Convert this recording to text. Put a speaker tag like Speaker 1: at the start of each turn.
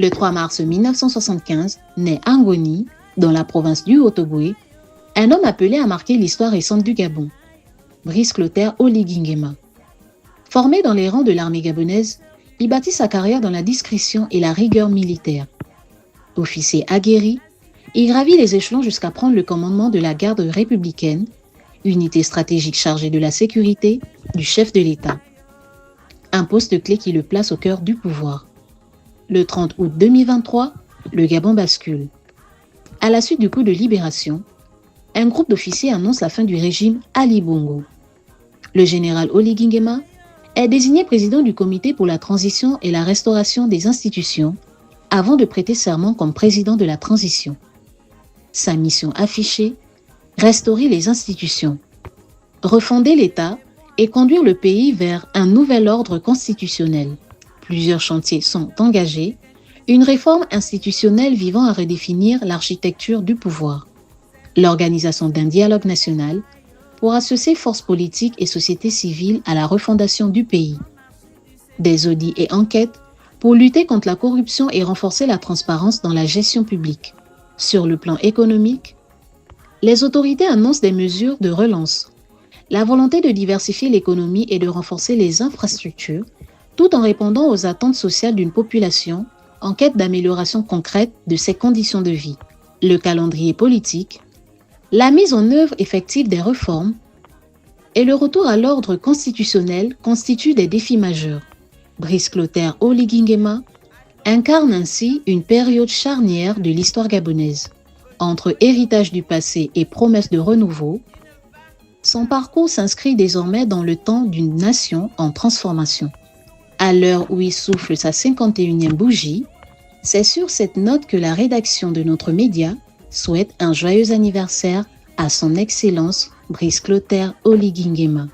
Speaker 1: Le 3 mars 1975, naît Angoni, dans la province du Haut-Ogooué, un homme appelé à marquer l'histoire récente du Gabon, Brice Clotaire Oligui Nguema. Formé dans les rangs de l'armée gabonaise, il bâtit sa carrière dans la discrétion et la rigueur militaire. Officier aguerri, il gravit les échelons jusqu'à prendre le commandement de la garde républicaine, unité stratégique chargée de la sécurité du chef de l'État. Un poste clé qui le place au cœur du pouvoir. Le 30 août 2023, le Gabon bascule. À la suite du coup de libération, un groupe d'officiers annonce la fin du régime Ali Bongo. Le général Oligui Nguema est désigné président du comité pour la transition et la restauration des institutions avant de prêter serment comme président de la transition. Sa mission affichée, restaurer les institutions, refonder l'État et conduire le pays vers un nouvel ordre constitutionnel. Plusieurs chantiers sont engagés, une réforme institutionnelle visant à redéfinir l'architecture du pouvoir, l'organisation d'un dialogue national pour associer forces politiques et société civile à la refondation du pays, des audits et enquêtes pour lutter contre la corruption et renforcer la transparence dans la gestion publique. Sur le plan économique, les autorités annoncent des mesures de relance, la volonté de diversifier l'économie et de renforcer les infrastructures, tout en répondant aux attentes sociales d'une population en quête d'amélioration concrète de ses conditions de vie. Le calendrier politique, la mise en œuvre effective des réformes et le retour à l'ordre constitutionnel constituent des défis majeurs. Brice Clotaire Oligui Nguema incarne ainsi une période charnière de l'histoire gabonaise. Entre héritage du passé et promesse de renouveau, son parcours s'inscrit désormais dans le temps d'une nation en transformation. À l'heure où il souffle sa 51e bougie, c'est sur cette note que la rédaction de notre média souhaite un joyeux anniversaire à son Excellence Brice Clotaire Oligui Nguema.